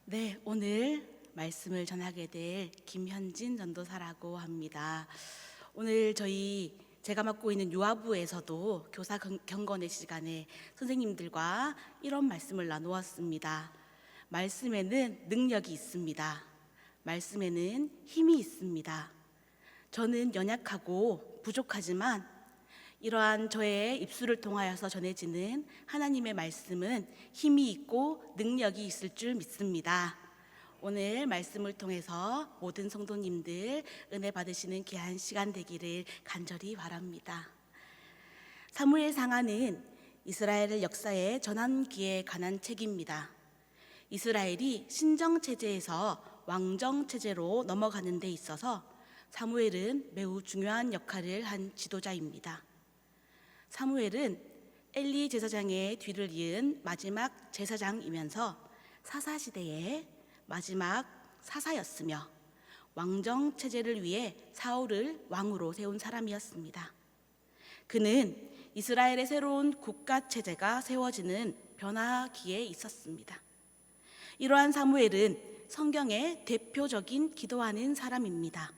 네, 오늘 말씀을 전하게 될 김현진 전도사라고 합니다. 오늘 제가 맡고 있는 유아부에서도 교사 경건의 시간에 선생님들과 이런 말씀을 나누었습니다. 말씀에는 능력이 있습니다. 말씀에는 힘이 있습니다. 저는 연약하고 부족하지만 이러한 저의 입술을 통하여서 전해지는 하나님의 말씀은 힘이 있고 능력이 있을 줄 믿습니다. 오늘 말씀을 통해서 모든 성도님들 은혜 받으시는 귀한 시간 되기를 간절히 바랍니다. 사무엘 상하는 이스라엘의 역사의 전환기에 관한 책입니다. 이스라엘이 신정체제에서 왕정체제로 넘어가는 데 있어서 사무엘은 매우 중요한 역할을 한 지도자입니다. 사무엘은 엘리 제사장의 뒤를 이은 마지막 제사장이면서 사사시대의 마지막 사사였으며 왕정체제를 위해 사울을 왕으로 세운 사람이었습니다. 그는 이스라엘의 새로운 국가체제가 세워지는 변화기에 있었습니다. 이러한 사무엘은 성경의 대표적인 기도하는 사람입니다.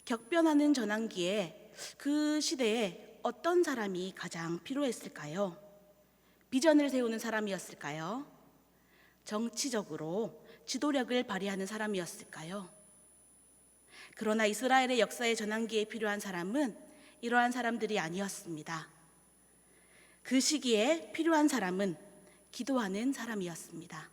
격변하는 전환기에 그 시대에 어떤 사람이 가장 필요했을까요? 비전을 세우는 사람이었을까요? 정치적으로 지도력을 발휘하는 사람이었을까요? 그러나 이스라엘의 역사의 전환기에 필요한 사람은 이러한 사람들이 아니었습니다. 그 시기에 필요한 사람은 기도하는 사람이었습니다.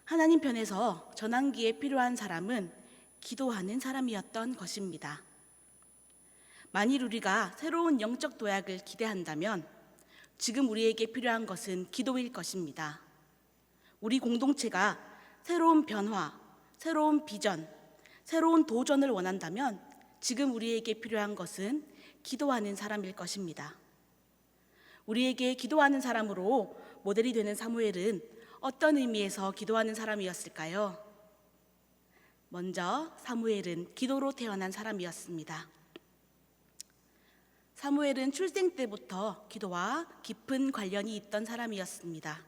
하나님 편에서 전환기에 필요한 사람은 기도하는 사람이었던 것입니다. 만일 우리가 새로운 영적 도약을 기대한다면 지금 우리에게 필요한 것은 기도일 것입니다. 우리 공동체가 새로운 변화, 새로운 비전, 새로운 도전을 원한다면 지금 우리에게 필요한 것은 기도하는 사람일 것입니다. 우리에게 기도하는 사람으로 모델이 되는 사무엘은 어떤 의미에서 기도하는 사람이었을까요? 먼저 사무엘은 기도로 태어난 사람이었습니다. 사무엘은 출생 때부터 기도와 깊은 관련이 있던 사람이었습니다.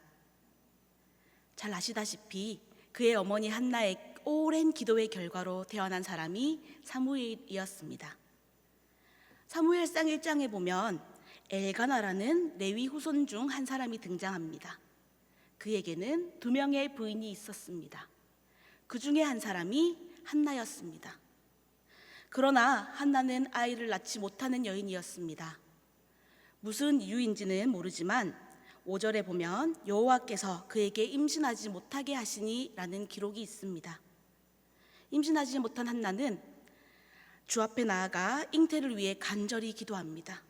잘 아시다시피 그의 어머니 한나의 오랜 기도의 결과로 태어난 사람이 사무엘이었습니다. 사무엘상 1장에 보면 엘가나라는 레위 후손 중 한 사람이 등장합니다. 그에게는 2명의 부인이 있었습니다. 그 중에 한 사람이 한나였습니다. 그러나 한나는 아이를 낳지 못하는 여인이었습니다. 무슨 이유인지는 모르지만 5절에 보면 여호와께서 그에게 임신하지 못하게 하시니 라는 기록이 있습니다. 임신하지 못한 한나는 주 앞에 나아가 잉태를 위해 간절히 기도합니다.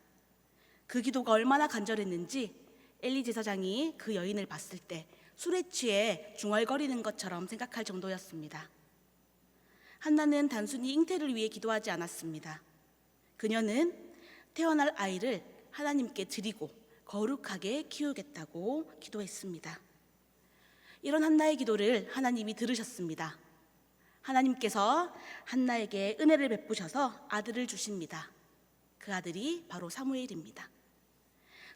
그 기도가 얼마나 간절했는지 엘리 제사장이 그 여인을 봤을 때 술에 취해 중얼거리는 것처럼 생각할 정도였습니다. 한나는 단순히 잉태를 위해 기도하지 않았습니다. 그녀는 태어날 아이를 하나님께 드리고 거룩하게 키우겠다고 기도했습니다. 이런 한나의 기도를 하나님이 들으셨습니다. 하나님께서 한나에게 은혜를 베푸셔서 아들을 주십니다. 그 아들이 바로 사무엘입니다.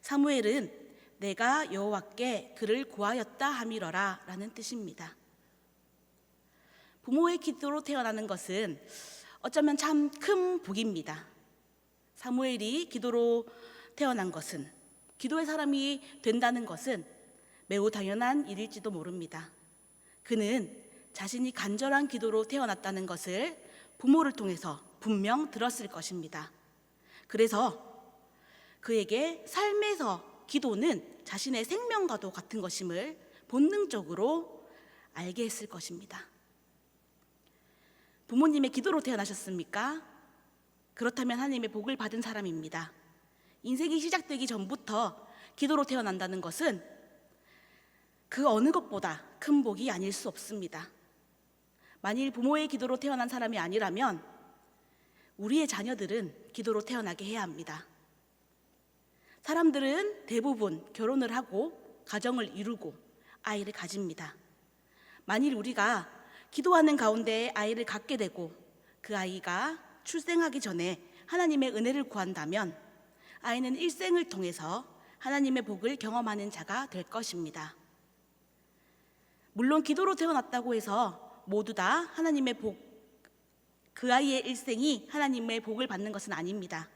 사무엘은 내가 여호와께 그를 구하였다 함이러라 라는 뜻입니다. 부모의 기도로 태어나는 것은 어쩌면 참 큰 복입니다. 사무엘이 기도로 태어난 것은, 기도의 사람이 된다는 것은 매우 당연한 일일지도 모릅니다. 그는 자신이 간절한 기도로 태어났다는 것을 부모를 통해서 분명 들었을 것입니다. 그래서 그에게 삶에서 기도는 자신의 생명과도 같은 것임을 본능적으로 알게 했을 것입니다. 부모님의 기도로 태어나셨습니까? 그렇다면 하나님의 복을 받은 사람입니다. 인생이 시작되기 전부터 기도로 태어난다는 것은 그 어느 것보다 큰 복이 아닐 수 없습니다. 만일 부모의 기도로 태어난 사람이 아니라면 우리의 자녀들은 기도로 태어나게 해야 합니다. 사람들은 대부분 결혼을 하고 가정을 이루고 아이를 가집니다. 만일 우리가 기도하는 가운데 아이를 갖게 되고 그 아이가 출생하기 전에 하나님의 은혜를 구한다면 아이는 일생을 통해서 하나님의 복을 경험하는 자가 될 것입니다. 물론 기도로 태어났다고 해서 모두 다 하나님의 그 아이의 일생이 하나님의 복을 받는 것은 아닙니다.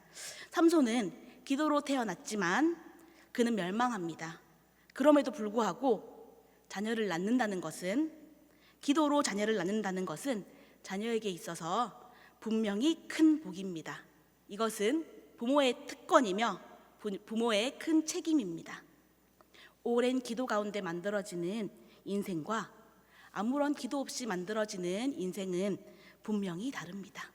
삼손은 기도로 태어났지만 그는 멸망합니다. 그럼에도 불구하고 기도로 자녀를 낳는다는 것은 자녀에게 있어서 분명히 큰 복입니다. 이것은 부모의 특권이며 부모의 큰 책임입니다. 오랜 기도 가운데 만들어지는 인생과 아무런 기도 없이 만들어지는 인생은 분명히 다릅니다.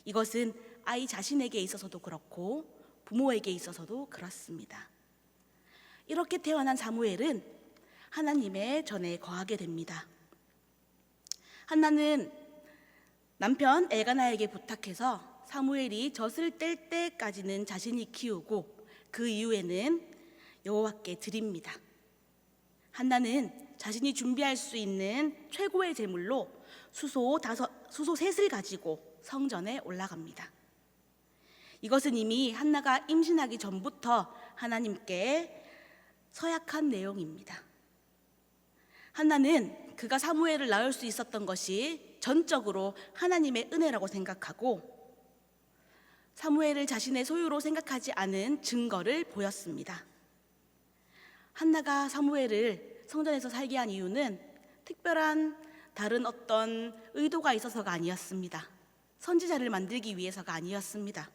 이것은 아이 자신에게 있어서도 그렇고 부모에게 있어서도 그렇습니다. 이렇게 태어난 사무엘은 하나님의 전에 거하게 됩니다. 한나는 남편 엘가나에게 부탁해서 사무엘이 젖을 뗄 때까지는 자신이 키우고 그 이후에는 여호와께 드립니다. 한나는 자신이 준비할 수 있는 최고의 제물로 수소 셋을 가지고 성전에 올라갑니다. 이것은 이미 한나가 임신하기 전부터 하나님께 서약한 내용입니다. 한나는 그가 사무엘을 낳을 수 있었던 것이 전적으로 하나님의 은혜라고 생각하고 사무엘을 자신의 소유로 생각하지 않은 증거를 보였습니다. 한나가 사무엘을 성전에서 살게 한 이유는 특별한 다른 어떤 의도가 있어서가 아니었습니다. 선지자를 만들기 위해서가 아니었습니다.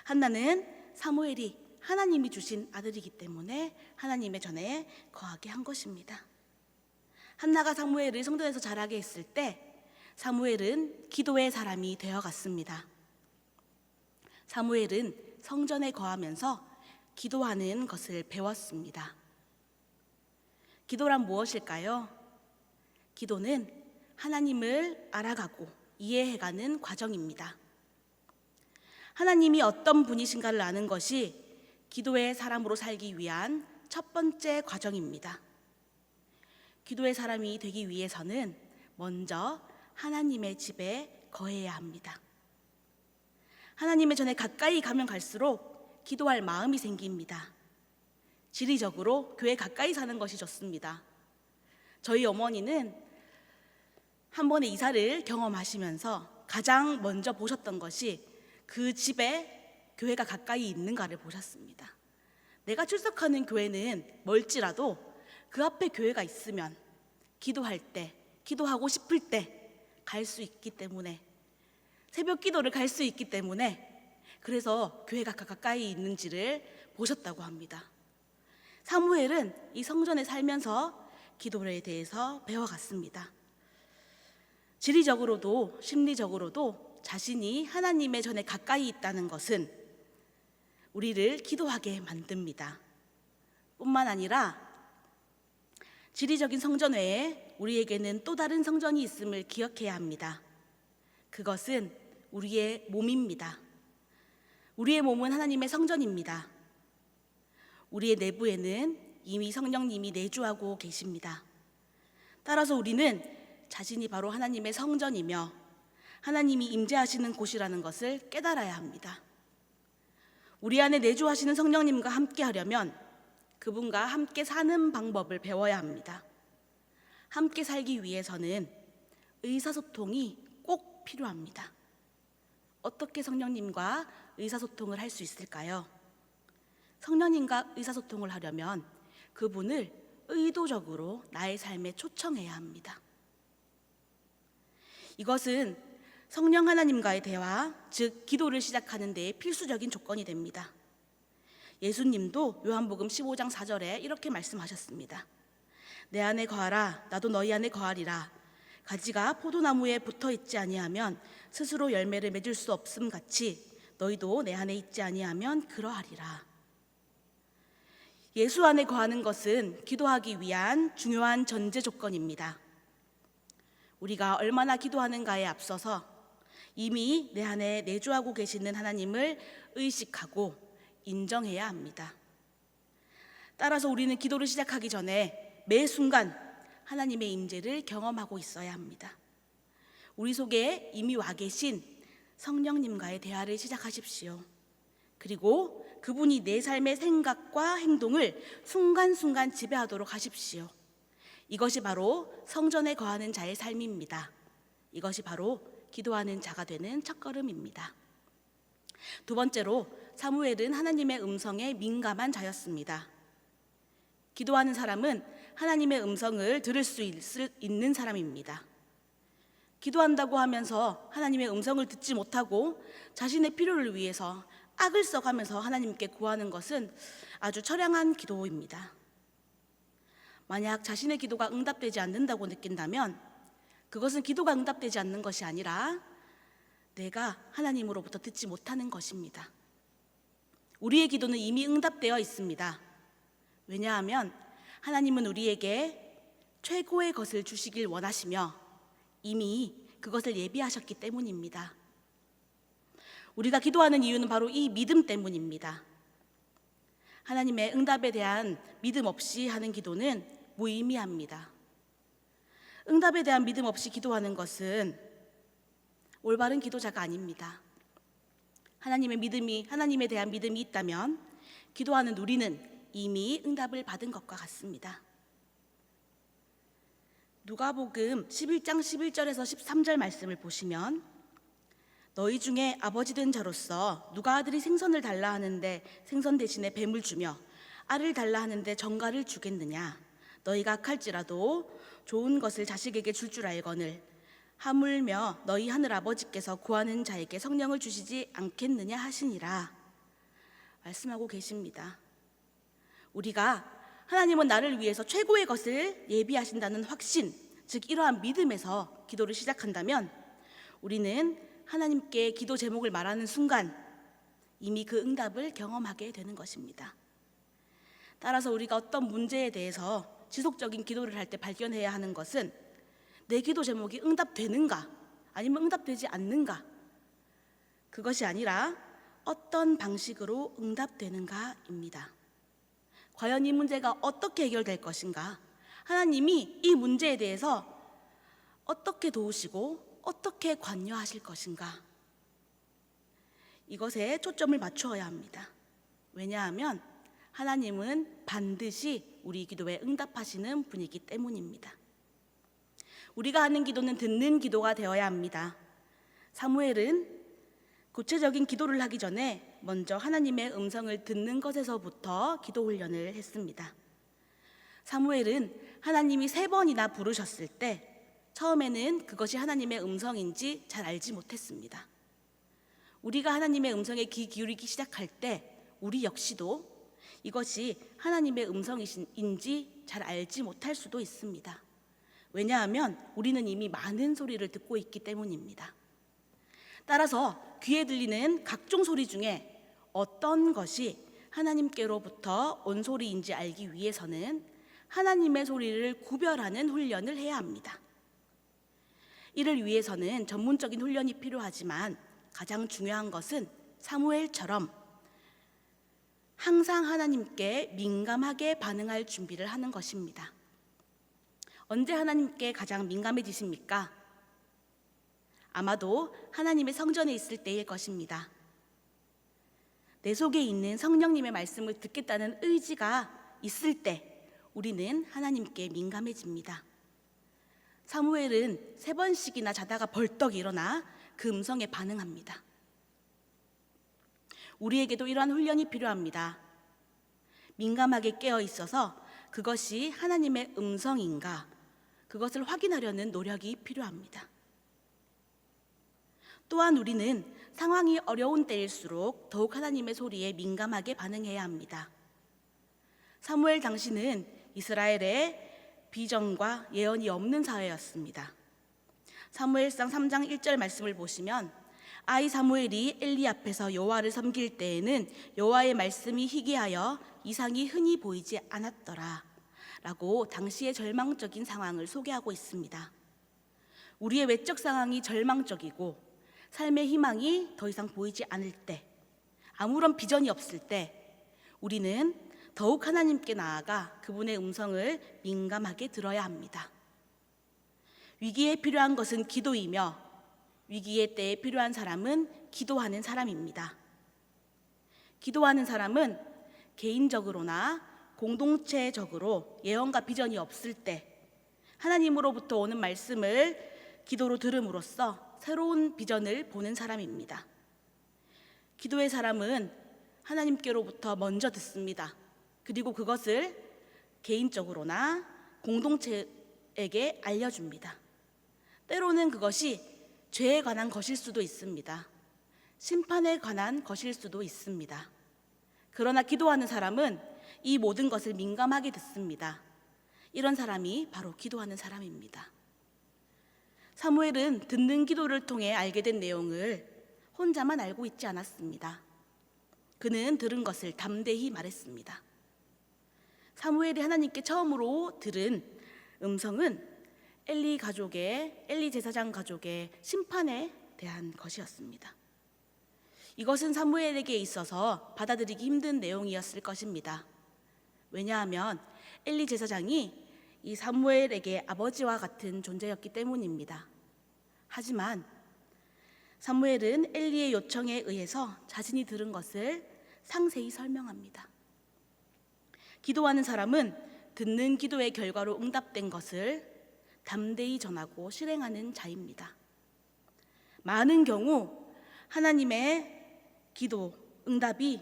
한나는 사무엘이 하나님이 주신 아들이기 때문에 하나님의 전에 거하게 한 것입니다. 한나가 사무엘을 성전에서 자라게 했을 때 사무엘은 기도의 사람이 되어갔습니다. 사무엘은 성전에 거하면서 기도하는 것을 배웠습니다. 기도란 무엇일까요? 기도는 하나님을 알아가고 이해해가는 과정입니다. 하나님이 어떤 분이신가를 아는 것이 기도의 사람으로 살기 위한 첫 번째 과정입니다. 기도의 사람이 되기 위해서는 먼저 하나님의 집에 거해야 합니다. 하나님의 전에 가까이 가면 갈수록 기도할 마음이 생깁니다. 지리적으로 교회 가까이 사는 것이 좋습니다. 저희 어머니는 한 번의 이사를 경험하시면서 가장 먼저 보셨던 것이 그 집에 교회가 가까이 있는가를 보셨습니다. 내가 출석하는 교회는 멀지라도 그 앞에 교회가 있으면 기도할 때, 기도하고 싶을 때 갈 수 있기 때문에, 새벽 기도를 갈 수 있기 때문에 그래서 교회가 가까이 있는지를 보셨다고 합니다. 사무엘은 이 성전에 살면서 기도에 대해서 배워갔습니다. 지리적으로도 심리적으로도 자신이 하나님의 전에 가까이 있다는 것은 우리를 기도하게 만듭니다. 뿐만 아니라 지리적인 성전 외에 우리에게는 또 다른 성전이 있음을 기억해야 합니다. 그것은 우리의 몸입니다. 우리의 몸은 하나님의 성전입니다. 우리의 내부에는 이미 성령님이 내주하고 계십니다. 따라서 우리는 자신이 바로 하나님의 성전이며 하나님이 임재하시는 곳이라는 것을 깨달아야 합니다. 우리 안에 내주하시는 성령님과 함께 하려면 그분과 함께 사는 방법을 배워야 합니다. 함께 살기 위해서는 의사소통이 꼭 필요합니다. 어떻게 성령님과 의사소통을 할 수 있을까요? 성령님과 의사소통을 하려면 그분을 의도적으로 나의 삶에 초청해야 합니다. 이것은 성령 하나님과의 대화, 즉 기도를 시작하는 데에 필수적인 조건이 됩니다. 예수님도 요한복음 15장 4절에 이렇게 말씀하셨습니다. 내 안에 거하라, 나도 너희 안에 거하리라. 가지가 포도나무에 붙어 있지 아니하면 스스로 열매를 맺을 수 없음 같이 너희도 내 안에 있지 아니하면 그러하리라. 예수 안에 거하는 것은 기도하기 위한 중요한 전제 조건입니다. 우리가 얼마나 기도하는가에 앞서서 이미 내 안에 내주하고 계시는 하나님을 의식하고 인정해야 합니다. 따라서 우리는 기도를 시작하기 전에 매 순간 하나님의 임재를 경험하고 있어야 합니다. 우리 속에 이미 와 계신 성령님과의 대화를 시작하십시오. 그리고 그분이 내 삶의 생각과 행동을 순간순간 지배하도록 하십시오. 이것이 바로 성전에 거하는 자의 삶입니다. 이것이 바로 기도하는 자가 되는 첫걸음입니다. 두 번째로 사무엘은 하나님의 음성에 민감한 자였습니다. 기도하는 사람은 하나님의 음성을 들을 수 있는 사람입니다. 기도한다고 하면서 하나님의 음성을 듣지 못하고 자신의 필요를 위해서 악을 써가면서 하나님께 구하는 것은 아주 처량한 기도입니다. 만약 자신의 기도가 응답되지 않는다고 느낀다면 그것은 기도가 응답되지 않는 것이 아니라 내가 하나님으로부터 듣지 못하는 것입니다. 우리의 기도는 이미 응답되어 있습니다. 왜냐하면 하나님은 우리에게 최고의 것을 주시길 원하시며 이미 그것을 예비하셨기 때문입니다. 우리가 기도하는 이유는 바로 이 믿음 때문입니다. 하나님의 응답에 대한 믿음 없이 하는 기도는 무의미합니다. 응답에 대한 믿음 없이 기도하는 것은 올바른 기도자가 아닙니다. 하나님에 대한 믿음이 있다면 기도하는 우리는 이미 응답을 받은 것과 같습니다. 누가복음 11장 11절에서 13절 말씀을 보시면 너희 중에 아버지 된 자로서 누가 아들이 생선을 달라 하는데 생선 대신에 뱀을 주며 알을 달라 하는데 정갈을 주겠느냐? 너희가 악할지라도 좋은 것을 자식에게 줄 줄 알거늘 하물며 너희 하늘 아버지께서 구하는 자에게 성령을 주시지 않겠느냐 하시니라 말씀하고 계십니다. 우리가 하나님은 나를 위해서 최고의 것을 예비하신다는 확신, 즉 이러한 믿음에서 기도를 시작한다면 우리는 하나님께 기도 제목을 말하는 순간 이미 그 응답을 경험하게 되는 것입니다. 따라서 우리가 어떤 문제에 대해서 지속적인 기도를 할 때 발견해야 하는 것은 내 기도 제목이 응답되는가 아니면 응답되지 않는가, 그것이 아니라 어떤 방식으로 응답되는가입니다. 과연 이 문제가 어떻게 해결될 것인가, 하나님이 이 문제에 대해서 어떻게 도우시고 어떻게 관여하실 것인가, 이것에 초점을 맞추어야 합니다. 왜냐하면 하나님은 반드시 우리 기도에 응답하시는 분이기 때문입니다. 우리가 하는 기도는 듣는 기도가 되어야 합니다. 사무엘은 구체적인 기도를 하기 전에 먼저 하나님의 음성을 듣는 것에서부터 기도 훈련을 했습니다. 사무엘은 하나님이 3번이나 부르셨을 때 처음에는 그것이 하나님의 음성인지 잘 알지 못했습니다. 우리가 하나님의 음성에 귀 기울이기 시작할 때 우리 역시도 이것이 하나님의 음성인지 잘 알지 못할 수도 있습니다. 왜냐하면 우리는 이미 많은 소리를 듣고 있기 때문입니다. 따라서 귀에 들리는 각종 소리 중에 어떤 것이 하나님께로부터 온 소리인지 알기 위해서는 하나님의 소리를 구별하는 훈련을 해야 합니다. 이를 위해서는 전문적인 훈련이 필요하지만 가장 중요한 것은 사무엘처럼 항상 하나님께 민감하게 반응할 준비를 하는 것입니다. 언제 하나님께 가장 민감해지십니까? 아마도 하나님의 성전에 있을 때일 것입니다. 내 속에 있는 성령님의 말씀을 듣겠다는 의지가 있을 때 우리는 하나님께 민감해집니다. 사무엘은 3번씩이나 자다가 벌떡 일어나 그 음성에 반응합니다. 우리에게도 이러한 훈련이 필요합니다. 민감하게 깨어 있어서 그것이 하나님의 음성인가, 그것을 확인하려는 노력이 필요합니다. 또한 우리는 상황이 어려운 때일수록 더욱 하나님의 소리에 민감하게 반응해야 합니다. 사무엘 당시는 이스라엘에 비전과 예언이 없는 사회였습니다. 사무엘상 3장 1절 말씀을 보시면 아이 사무엘이 엘리 앞에서 여호와를 섬길 때에는 여호와의 말씀이 희귀하여 이상이 흔히 보이지 않았더라 라고 당시의 절망적인 상황을 소개하고 있습니다. 우리의 외적 상황이 절망적이고 삶의 희망이 더 이상 보이지 않을 때, 아무런 비전이 없을 때 우리는 더욱 하나님께 나아가 그분의 음성을 민감하게 들어야 합니다. 위기에 필요한 것은 기도이며 위기의 때에 필요한 사람은 기도하는 사람입니다. 기도하는 사람은 개인적으로나 공동체적으로 예언과 비전이 없을 때 하나님으로부터 오는 말씀을 기도로 들음으로써 새로운 비전을 보는 사람입니다. 기도의 사람은 하나님께로부터 먼저 듣습니다. 그리고 그것을 개인적으로나 공동체에게 알려줍니다. 때로는 그것이 죄에 관한 것일 수도 있습니다. 심판에 관한 것일 수도 있습니다. 그러나 기도하는 사람은 이 모든 것을 민감하게 듣습니다. 이런 사람이 바로 기도하는 사람입니다. 사무엘은 듣는 기도를 통해 알게 된 내용을 혼자만 알고 있지 않았습니다. 그는 들은 것을 담대히 말했습니다. 사무엘이 하나님께 처음으로 들은 음성은 엘리 제사장 가족의 심판에 대한 것이었습니다. 이것은 사무엘에게 있어서 받아들이기 힘든 내용이었을 것입니다. 왜냐하면 엘리 제사장이 이 사무엘에게 아버지와 같은 존재였기 때문입니다. 하지만 사무엘은 엘리의 요청에 의해서 자신이 들은 것을 상세히 설명합니다. 기도하는 사람은 듣는 기도의 결과로 응답된 것을 담대히 전하고 실행하는 자입니다. 많은 경우 하나님의 기도, 응답이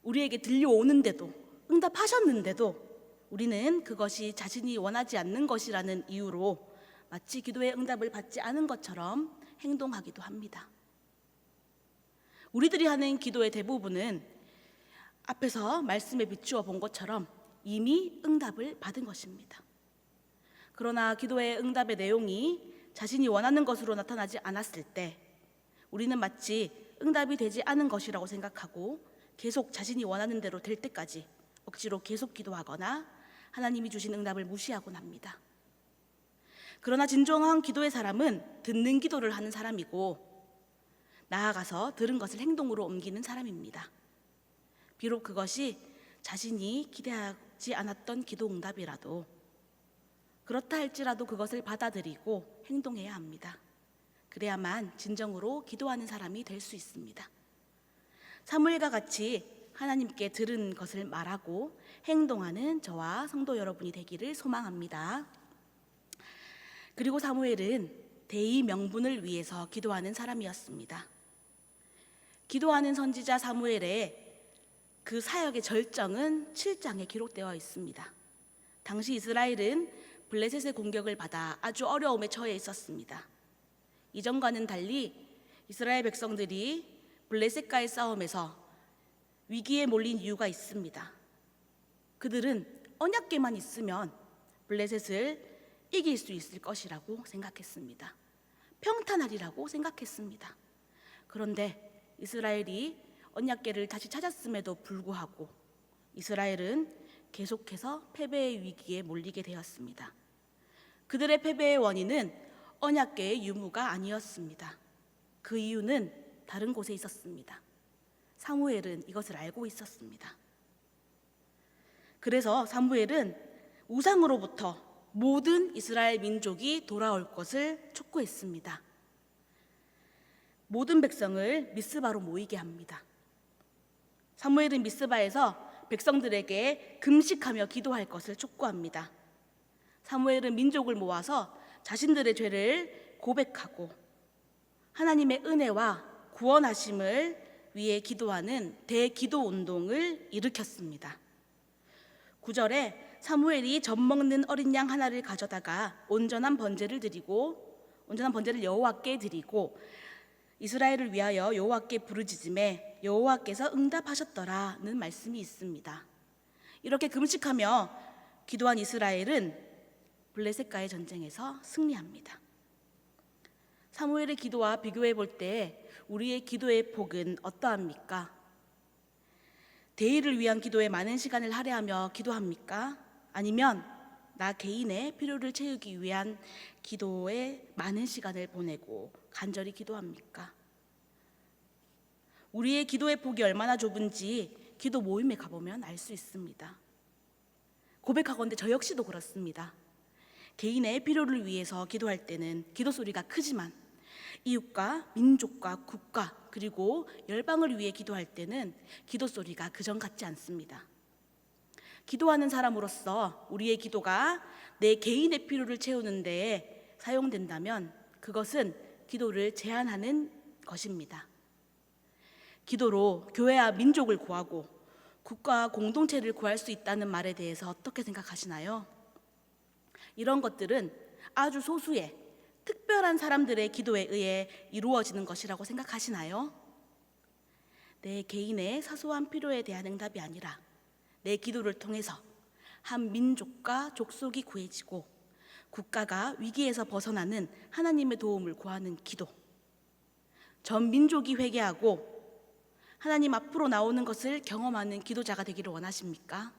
우리에게 들려오는데도, 응답하셨는데도 우리는 그것이 자신이 원하지 않는 것이라는 이유로 마치 기도의 응답을 받지 않은 것처럼 행동하기도 합니다. 우리들이 하는 기도의 대부분은 앞에서 말씀에 비추어 본 것처럼 이미 응답을 받은 것입니다. 그러나 기도의 응답의 내용이 자신이 원하는 것으로 나타나지 않았을 때 우리는 마치 응답이 되지 않은 것이라고 생각하고 계속 자신이 원하는 대로 될 때까지 억지로 계속 기도하거나 하나님이 주신 응답을 무시하곤 합니다. 그러나 진정한 기도의 사람은 듣는 기도를 하는 사람이고 나아가서 들은 것을 행동으로 옮기는 사람입니다. 비록 그것이 자신이 기대하지 않았던 기도 응답이라도 그렇다 할지라도 그것을 받아들이고 행동해야 합니다. 그래야만 진정으로 기도하는 사람이 될 수 있습니다. 사무엘과 같이 하나님께 들은 것을 말하고 행동하는 저와 성도 여러분이 되기를 소망합니다. 그리고 사무엘은 대의 명분을 위해서 기도하는 사람이었습니다. 기도하는 선지자 사무엘의 그 사역의 절정은 7장에 기록되어 있습니다. 당시 이스라엘은 블레셋의 공격을 받아 아주 어려움에 처해 있었습니다. 이전과는 달리 이스라엘 백성들이 블레셋과의 싸움에서 위기에 몰린 이유가 있습니다. 그들은 언약궤만 있으면 블레셋을 이길 수 있을 것이라고 생각했습니다. 평탄하리라고 생각했습니다. 그런데 이스라엘이 언약궤를 다시 찾았음에도 불구하고 이스라엘은 계속해서 패배의 위기에 몰리게 되었습니다. 그들의 패배의 원인은 언약궤의 유무가 아니었습니다. 그 이유는 다른 곳에 있었습니다. 사무엘은 이것을 알고 있었습니다. 그래서 사무엘은 우상으로부터 모든 이스라엘 민족이 돌아올 것을 촉구했습니다. 모든 백성을 미스바로 모이게 합니다. 사무엘은 미스바에서 백성들에게 금식하며 기도할 것을 촉구합니다. 사무엘은 민족을 모아서 자신들의 죄를 고백하고 하나님의 은혜와 구원하심을 위해 기도하는 대기도 운동을 일으켰습니다. 9절에 사무엘이 젖 먹는 어린 양 하나를 가져다가 온전한 번제를 여호와께 드리고 이스라엘을 위하여 여호와께 부르짖음에 여호와께서 응답하셨더라는 말씀이 있습니다. 이렇게 금식하며 기도한 이스라엘은 블레셋과의 전쟁에서 승리합니다. 사무엘의 기도와 비교해 볼 때 우리의 기도의 폭은 어떠합니까? 대의를 위한 기도에 많은 시간을 할애하며 기도합니까? 아니면 나 개인의 필요를 채우기 위한 기도에 많은 시간을 보내고 간절히 기도합니까? 우리의 기도의 폭이 얼마나 좁은지 기도 모임에 가보면 알 수 있습니다. 고백하건대 저 역시도 그렇습니다. 개인의 필요를 위해서 기도할 때는 기도 소리가 크지만 이웃과 민족과 국가 그리고 열방을 위해 기도할 때는 기도 소리가 그전 같지 않습니다. 기도하는 사람으로서 우리의 기도가 내 개인의 필요를 채우는 데 사용된다면 그것은 기도를 제한하는 것입니다. 기도로 교회와 민족을 구하고 국가와 공동체를 구할 수 있다는 말에 대해서 어떻게 생각하시나요? 이런 것들은 아주 소수의 특별한 사람들의 기도에 의해 이루어지는 것이라고 생각하시나요? 내 개인의 사소한 필요에 대한 응답이 아니라 내 기도를 통해서 한 민족과 족속이 구해지고 국가가 위기에서 벗어나는 하나님의 도움을 구하는 기도, 전 민족이 회개하고 하나님 앞으로 나오는 것을 경험하는 기도자가 되기를 원하십니까?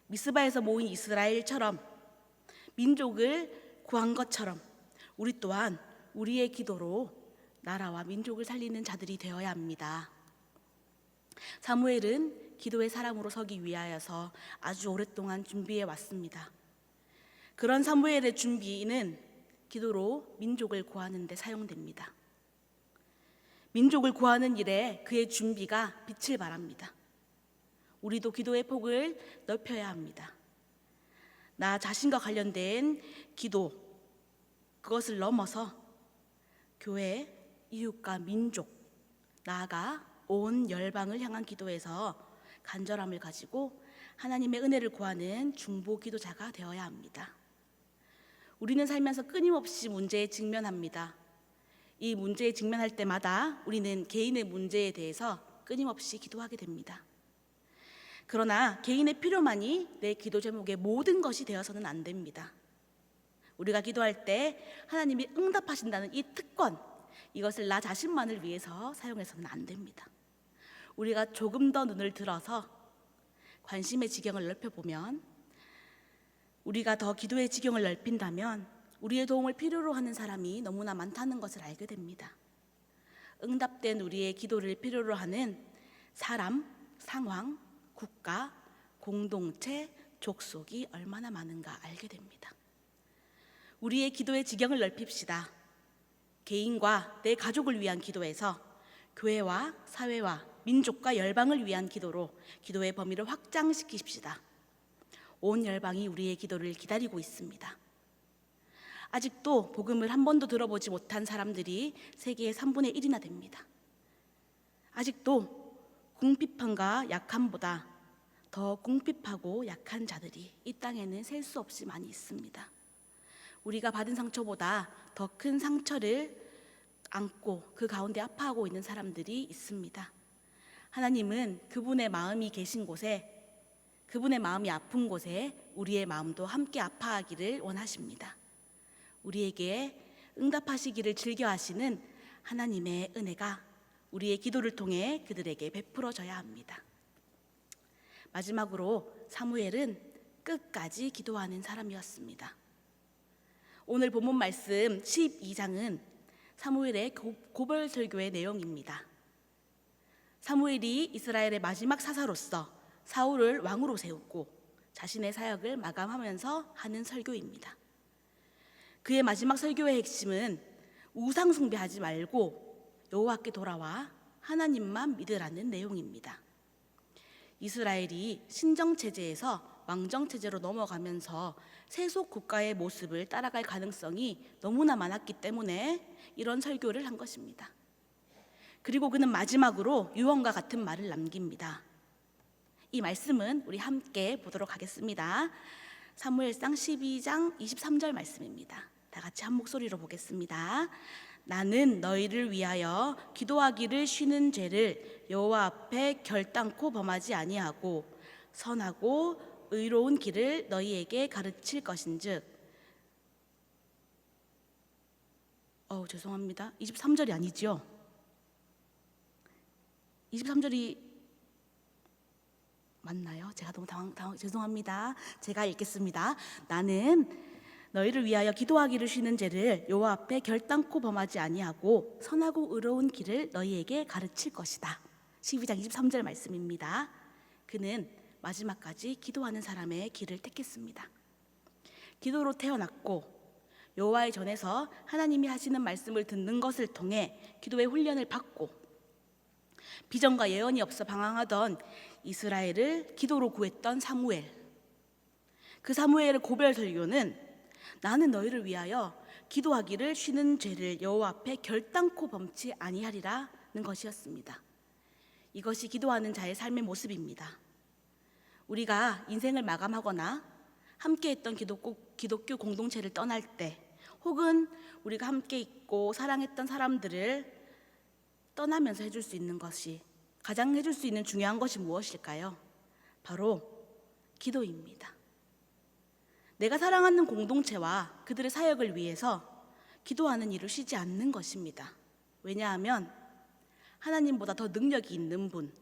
미스바에서 모인 이스라엘처럼 민족을 구한 것처럼 우리 또한 우리의 기도로 나라와 민족을 살리는 자들이 되어야 합니다. 사무엘은 기도의 사람으로 서기 위하여서 아주 오랫동안 준비해 왔습니다. 그런 사무엘의 준비는 기도로 민족을 구하는 데 사용됩니다. 민족을 구하는 일에 그의 준비가 빛을 발합니다. 우리도 기도의 폭을 넓혀야 합니다. 나 자신과 관련된 기도, 그것을 넘어서 교회, 이웃과 민족, 나아가 온 열방을 향한 기도에서 간절함을 가지고 하나님의 은혜를 구하는 중보 기도자가 되어야 합니다. 우리는 살면서 끊임없이 문제에 직면합니다. 이 문제에 직면할 때마다 우리는 개인의 문제에 대해서 끊임없이 기도하게 됩니다. 그러나 개인의 필요만이 내 기도 제목의 모든 것이 되어서는 안 됩니다. 우리가 기도할 때 하나님이 응답하신다는 이 특권, 이것을 나 자신만을 위해서 사용해서는 안 됩니다. 우리가 조금 더 눈을 들어서 관심의 지경을 넓혀보면, 우리가 더 기도의 지경을 넓힌다면 우리의 도움을 필요로 하는 사람이 너무나 많다는 것을 알게 됩니다. 응답된 우리의 기도를 필요로 하는 사람, 상황, 국가, 공동체, 족속이 얼마나 많은가 알게 됩니다. 우리의 기도의 지경을 넓힙시다. 개인과 내 가족을 위한 기도에서 교회와 사회와 민족과 열방을 위한 기도로 기도의 범위를 확장시키십시다. 온 열방이 우리의 기도를 기다리고 있습니다. 아직도 복음을 한 번도 들어보지 못한 사람들이 세계의 3분의 1이나 됩니다. 아직도 궁핍함과 약함보다 더 궁핍하고 약한 자들이 이 땅에는 셀 수 없이 많이 있습니다. 우리가 받은 상처보다 더 큰 상처를 안고 그 가운데 아파하고 있는 사람들이 있습니다. 하나님은 그분의 마음이 계신 곳에, 그분의 마음이 아픈 곳에 우리의 마음도 함께 아파하기를 원하십니다. 우리에게 응답하시기를 즐겨하시는 하나님의 은혜가 우리의 기도를 통해 그들에게 베풀어져야 합니다. 마지막으로 사무엘은 끝까지 기도하는 사람이었습니다. 오늘 본문 말씀 12장은 사무엘의 고별 설교의 내용입니다. 사무엘이 이스라엘의 마지막 사사로서 사울을 왕으로 세우고 자신의 사역을 마감하면서 하는 설교입니다. 그의 마지막 설교의 핵심은 우상 숭배하지 말고 여호와께 돌아와 하나님만 믿으라는 내용입니다. 이스라엘이 신정체제에서 왕정체제로 넘어가면서 세속 국가의 모습을 따라갈 가능성이 너무나 많았기 때문에 이런 설교를 한 것입니다. 그리고 그는 마지막으로 유언과 같은 말을 남깁니다. 이 말씀은 우리 함께 보도록 하겠습니다. 사무엘상 12장 23절 말씀입니다. 다 같이 한 목소리로 보겠습니다. 나는 너희를 위하여 기도하기를 쉬는 죄를 여호와 앞에 결단코 범하지 아니하고 선하고 의로운 길을 너희에게 가르칠 것인즉. 죄송합니다. 23절이 아니죠? 23절이 맞나요? 제가 너무 죄송합니다. 제가 읽겠습니다. 나는 너희를 위하여 기도하기를 쉬는 죄를 여호와 앞에 결단코 범하지 아니하고 선하고 의로운 길을 너희에게 가르칠 것이다. 12장 23절 말씀입니다. 그는 마지막까지 기도하는 사람의 길을 택했습니다. 기도로 태어났고 여호와의 전에서 하나님이 하시는 말씀을 듣는 것을 통해 기도의 훈련을 받고 비전과 예언이 없어 방황하던 이스라엘을 기도로 구했던 사무엘. 그 사무엘의 고별 설교는 나는 너희를 위하여 기도하기를 쉬는 죄를 여호와 앞에 결단코 범치 아니하리라는 것이었습니다. 이것이 기도하는 자의 삶의 모습입니다. 우리가 인생을 마감하거나 함께했던 기독교 공동체를 떠날 때, 혹은 우리가 함께 있고 사랑했던 사람들을 떠나면서 해줄 수 있는 것이, 가장 해줄 수 있는 중요한 것이 무엇일까요? 바로 기도입니다. 내가 사랑하는 공동체와 그들의 사역을 위해서 기도하는 일을 쉬지 않는 것입니다. 왜냐하면 하나님보다 더 능력이 있는 분,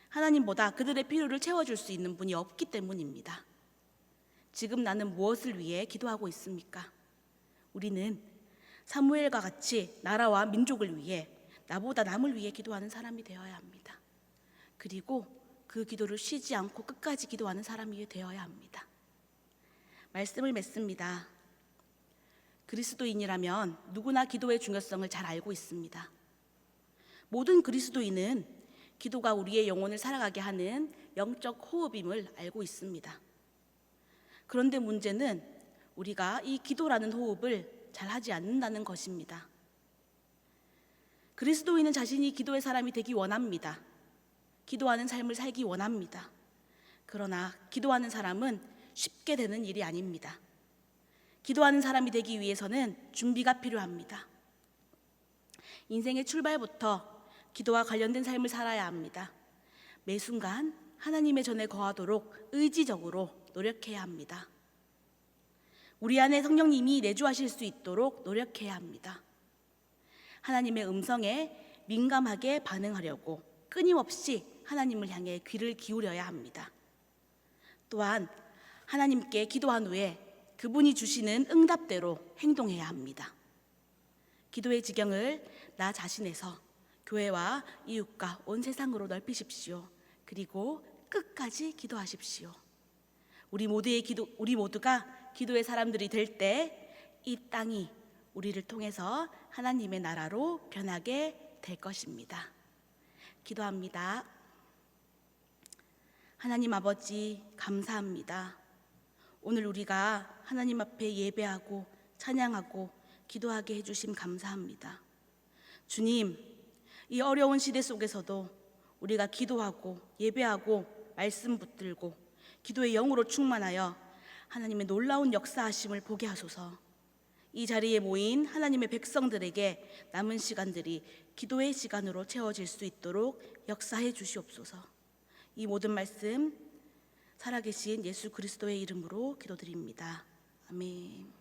하나님보다 그들의 필요를 채워줄 수 있는 분이 없기 때문입니다. 지금 나는 무엇을 위해 기도하고 있습니까? 우리는 사무엘과 같이 나라와 민족을 위해, 나보다 남을 위해 기도하는 사람이 되어야 합니다. 그리고 그 기도를 쉬지 않고 끝까지 기도하는 사람이 되어야 합니다. 말씀을 맺습니다. 그리스도인이라면 누구나 기도의 중요성을 잘 알고 있습니다. 모든 그리스도인은 기도가 우리의 영혼을 살아가게 하는 영적 호흡임을 알고 있습니다. 그런데 문제는 우리가 이 기도라는 호흡을 잘 하지 않는다는 것입니다. 그리스도인은 자신이 기도의 사람이 되기 원합니다. 기도하는 삶을 살기 원합니다. 그러나 기도하는 사람은 쉽게 되는 일이 아닙니다. 기도하는 사람이 되기 위해서는 준비가 필요합니다. 인생의 출발부터 기도와 관련된 삶을 살아야 합니다. 매 순간 하나님의 전에 거하도록 의지적으로 노력해야 합니다. 우리 안에 성령님이 내주하실 수 있도록 노력해야 합니다. 하나님의 음성에 민감하게 반응하려고 끊임없이 하나님을 향해 귀를 기울여야 합니다. 또한 하나님께 기도한 후에 그분이 주시는 응답대로 행동해야 합니다. 기도의 지경을 나 자신에서 교회와 이웃과 온 세상으로 넓히십시오. 그리고 끝까지 기도하십시오. 우리 모두가 기도의 사람들이 될 때 이 땅이 우리를 통해서 하나님의 나라로 변하게 될 것입니다. 기도합니다. 하나님 아버지, 감사합니다. 오늘 우리가 하나님 앞에 예배하고 찬양하고 기도하게 해주심 감사합니다. 주님, 이 어려운 시대 속에서도 우리가 기도하고 예배하고 말씀 붙들고 기도의 영으로 충만하여 하나님의 놀라운 역사하심을 보게 하소서. 이 자리에 모인 하나님의 백성들에게 남은 시간들이 기도의 시간으로 채워질 수 있도록 역사해 주시옵소서. 이 모든 말씀 살아계신 예수 그리스도의 이름으로 기도드립니다. 아멘.